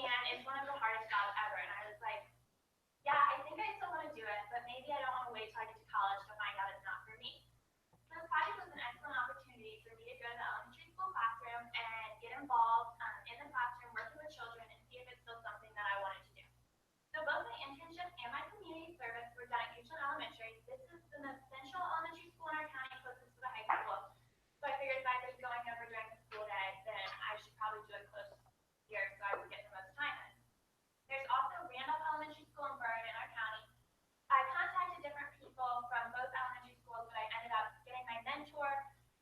and it's one of the hardest jobs ever. And I was like, yeah, I think I still want to do it, but maybe I don't want to wait till I get to college to find out it's not for me. So this project was an excellent opportunity for me to go to the elementary school classroom and get involved in the classroom working with children and see if it's still something that I wanted to do. So both my internship and my community service were done at Houston Elementary. This is the most central elementary school in our county, closest to the high school. So I figured if I was going over during the school day, then I should probably do it close here so I would get the most time in. There's also Randolph Elementary School in Burn in our county. I contacted different people from both elementary schools, but I ended up getting my mentor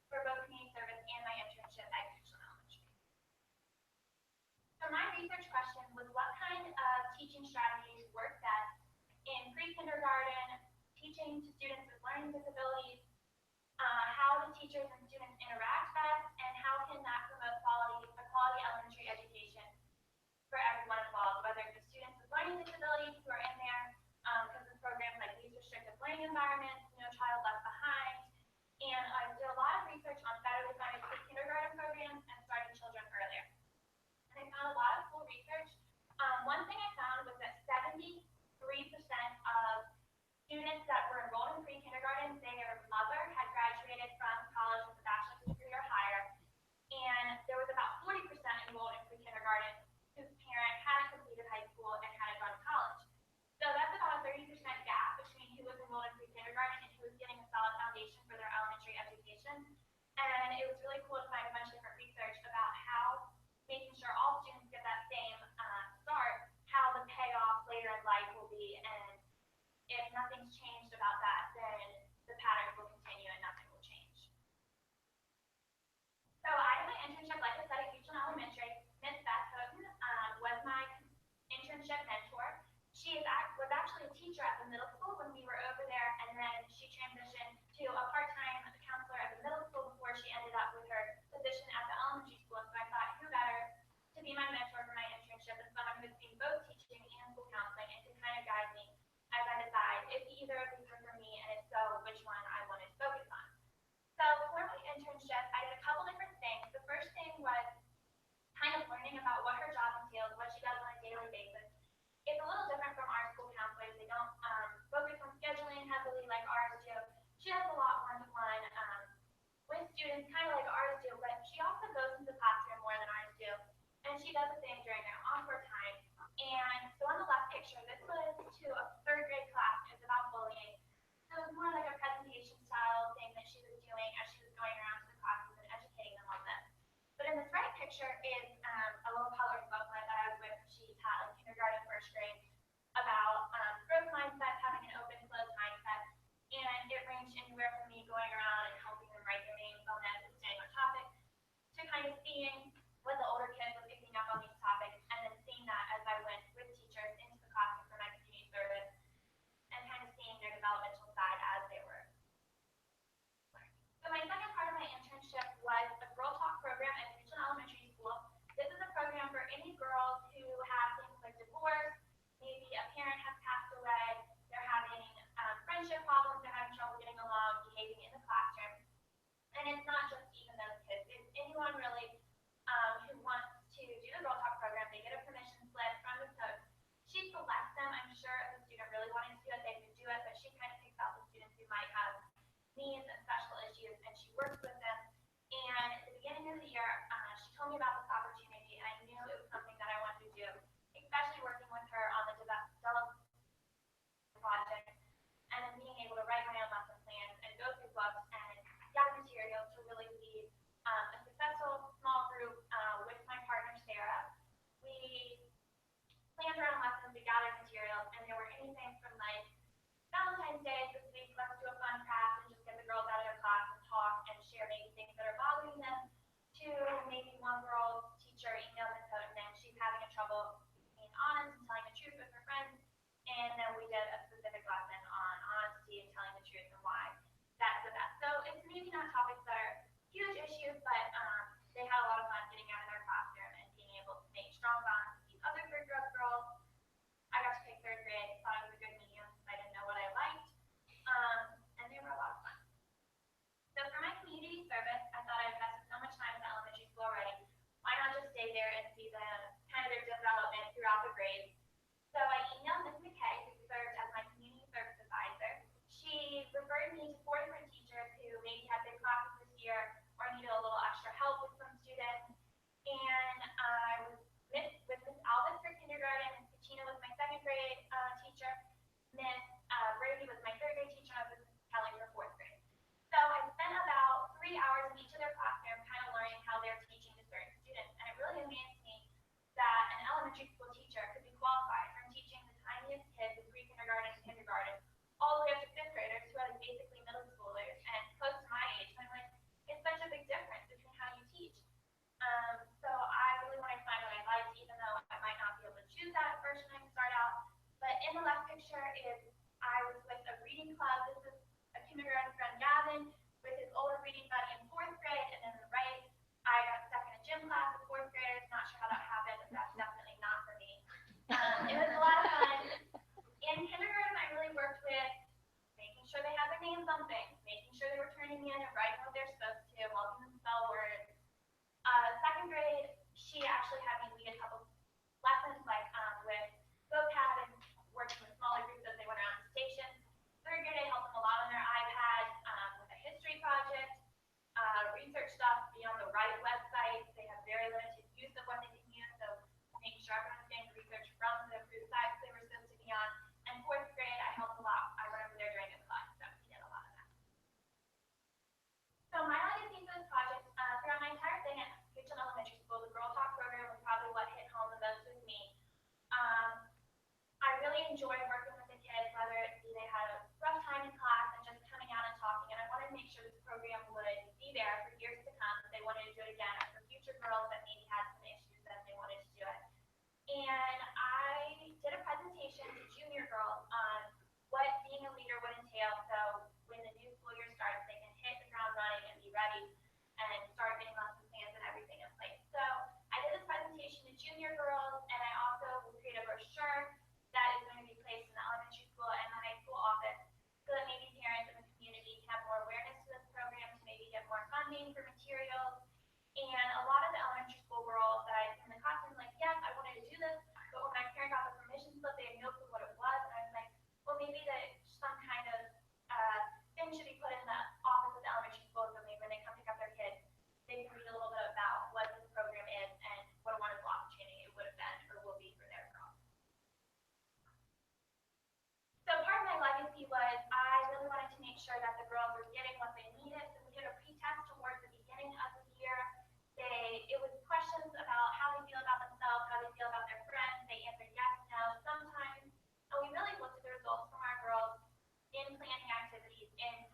for both community service and my internship at Houston Elementary. So my research question was, what kind of teaching strategies work best in pre-kindergarten, teaching to students with learning disabilities, how do teachers and students interact best, and how can that promote a quality elementary education for everyone involved, whether it's the students with learning disabilities who are in there because of programs like these restrictive learning environments, No Child Left Behind, and I did a lot of research on federally funded pre-kindergarten programs and starting children earlier. And I found a lot of cool research. One thing I found was that 73% of students that were enrolled in pre-kindergarten, their mother had graduated from college with a bachelor's degree or higher, and there was about 40% enrolled in pre-kindergarten whose parent hadn't completed high school and hadn't gone to college. So that's about a 30% gap between who was enrolled in pre-kindergarten and who was getting a solid foundation for their elementary education. And it was really cool to find a bunch of different research about how making sure all students get that same start, how the payoff later in life will be, and if nothing's changed about that, then the patterns will continue and nothing will change. So I did my internship, like I said, at Houston Elementary. Miss Beth Houghton was my internship mentor. She was actually a teacher at the middle school when we were over there, and then she transitioned to a part-time counselor at the middle school before she ended up with her position at the elementary school. So I thought, who better to be my mentor for my internship than someone who's seen both teaching and school counseling and can kind of guide me as I decide if either of these were for me, and if so, which one I wanted to focus on. So for my internship, I did a couple different things. The first thing was kind of learning about what her job entails, what she does on a daily basis. It's a little different from our school counselors. They don't focus on scheduling heavily like ours do. She does a lot one-to-one with students, kind of like ours do, but she also goes into the classroom more than ours do, and she does the same during their awkward time. And so on the left picture, this was to a third grade class. It's about bullying. So it was more like a presentation style thing that she was doing as she was going around to the classes and educating them on this. But in this right picture is a little coloring booklet that I was with. She taught like kindergarten, first grade about growth mindset, having an open, closed mindset. And it ranged anywhere from me going around and helping them write their names on this and staying on topic to kind of seeing what the older kids were picking up on these topics, and then seeing that as I went with teachers into the classroom for my community service and kind of seeing their developmental side as they were learning. So my second part of my internship was the Girl Talk program at Houston Elementary School. This is a program for any girls who have things like divorce, maybe a parent has passed away, they're having friendship problems, they're having trouble getting along, behaving in the classroom. And it's not just even those kids, it's anyone really who wants to do the Girl Talk program. They get a permission slip from the coach. She selects them. I'm sure if a student really wanted to do it, they could do it, but she kind of picks out the students who might have needs and special issues, and she works with them. And at the beginning of the year, she told me about this opportunity, and I knew it was something that I wanted to do, especially working with her on the development project, and then being able to write my own lesson plans and go through books and gather materials to really lead a successful small group with my partner Sarah. We planned our own lessons, we gathered materials, and there were anything from like Valentine's Day this week, let's do a fun craft and just get the girls out of their class and talk and share and I did a presentation to junior girls on what being a leader would entail. So when the new school year starts, they can hit the ground running and be ready and start getting lesson plans and everything in place. So I did this presentation to junior girls, and I also will create a brochure that is going to be placed in the elementary school and the high school office so that maybe parents in the community can have more awareness to this program to maybe get more funding for materials. And a lot of the elementary school girls that I in the classroom like, yes, I wanted to do this, but when my parent got the permission slip, they had no clue what it was, and I was like, well, maybe that some kind of thing should be put in the office of the elementary school so maybe when they come pick up their kids, they can read a little bit about what this program is and what a wonderful opportunity it would have been or will be for their girls. So part of my legacy was I really wanted to make sure that the girls were getting what they needed. So we did a pretest towards the beginning of the year. It was questions about how they feel about themselves, how they feel about their friends. They answered yes, no, sometimes. And we really looked at the results from our girls in planning activities and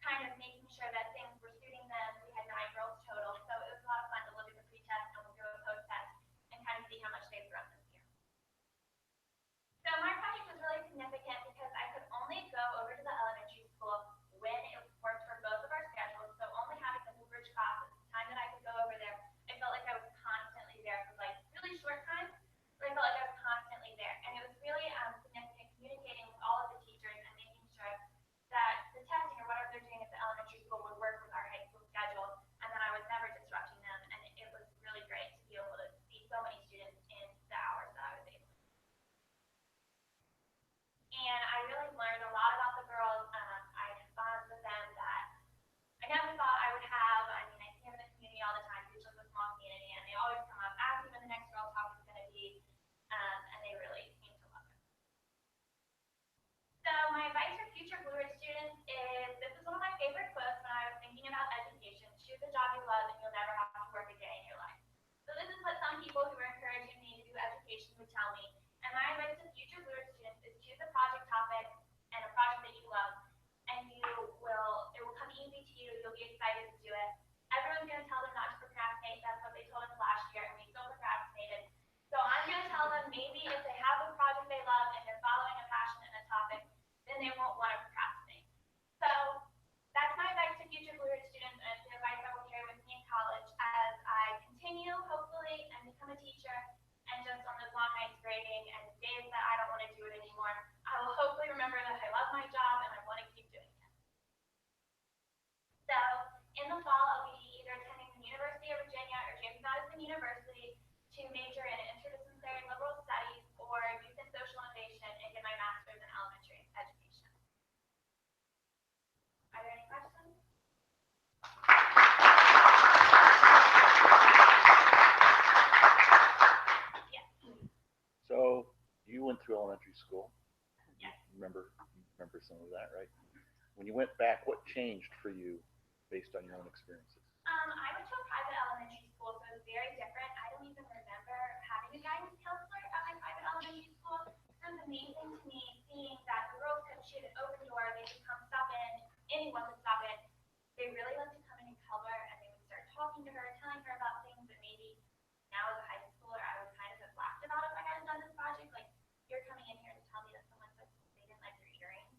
kind of making sure that things were suiting them. We had 9 girls total, so it was a lot of fun to look at the pretest and we'll do a post-test and kind of see how much they've grown this year. So my project was really significant because I could only go over to the elementary school when it worked for both of our schedules. So only having the Blue Bridge classes, the time that I could go over there, I felt like I was constantly there for like really short times, but I felt like I was constantly there. And it was really significant communicating with all of the teachers and making sure that the testing or whatever they're doing at the elementary school would work with our high school schedule and that I was never disrupting them. And it was really great to be able to see so many students in the hours that I was able to. And I really learned a lot about the girls. I had bonds with them that I never thought I would have. I mean, I see them in the community all the time. It's just a small community, and they always come up, ask me when the next girl talk is going to be, and they really seem to love it. So my advice for future Blue Ridge students is, this is one of my favorite quotes when I was thinking about education: choose a job you love and you'll never have to work a day in your life. So this is what some people who are encouraging me to do education would tell me. And my advice to future Blue Ridge students is choose a project topic and a project that you love, and it will come easy to you. You'll be excited to do it. Everyone's going to tell them not to procrastinate. That's what they told us last year, and we still procrastinated. So I'm going to tell them maybe if they have a project they love and they're following a passion and a topic, then they won't want to procrastinate. So that's my advice to future Blue Ridge students, and it's the advice I will carry with me in college as I continue, hopefully, and become a teacher. And just on those long nights grading and days that I don't want to do it anymore, I will hopefully remember that I love my job and I want to keep doing it. So in the fall, I'll be either attending the University of Virginia or James Madison University to major in interdisciplinary liberal studies or youth and social innovation and get my master's in elementary education. Are there any questions? Yes. So you went through elementary school. Yes. Remember some of that, right? When you went back, what changed for you based on your own experiences? I went to a private elementary school, so it was very different. I don't even remember having a guidance counselor at my private elementary school. So it was amazing to me seeing that the girls could shoot an open door, they could come stop in, anyone could stop in. They really loved to come in and color, and they would start talking to her, telling her about things that maybe now as a high schooler I would kind of have laughed about if I hadn't done this project. Like, you're coming in here to tell me that someone said they didn't like your earrings.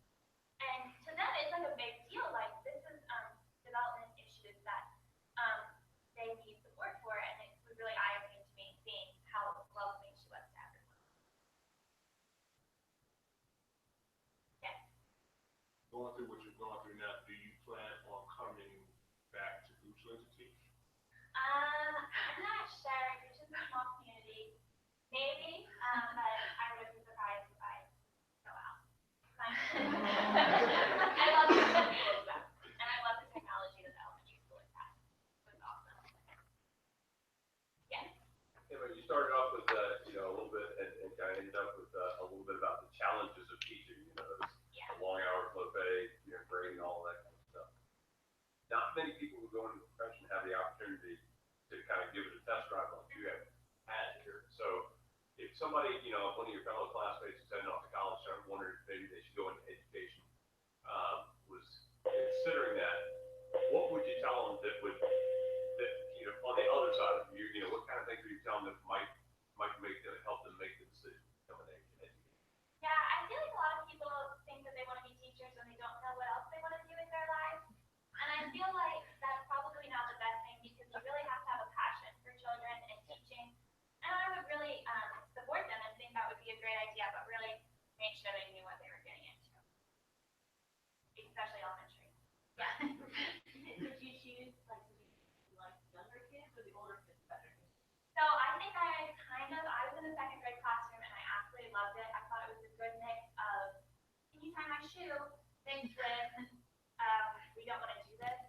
And to them, it's like a big deal. Like, this is development issues that they need support for, and it was really eye-opening to me seeing how welcoming she was to everyone. Yes. Going through what you're going through now, do you plan on coming back to Goochland to teach? I'm not sure. It's just a small community. Maybe, but I wouldn't be surprised if I go out. I love the school stuff, and I love the technology that the elementary school has had. It was awesome. Yes. Yeah, but you started off with a little bit and kind of ended up with a little bit about the challenges of teaching. Those long hours, low pay, grading, all of that kind of stuff. Not many people who go into the profession have the opportunity to kind of give it a test drive like you have had here. So if somebody, one of your fellow classmates is heading off to college, started wondering if maybe they should go into education, was considering that, what would you tell them that would, on the other side of you, what kind of things would you tell them that might help them make the great idea, but really made sure they knew what they were getting into, especially elementary. Yeah. Did you choose, like younger kids or the older kids better? So I think I was in the second grade classroom and I absolutely loved it. I thought it was a good mix of, can you tie my shoe, mixed with, we don't want to do this.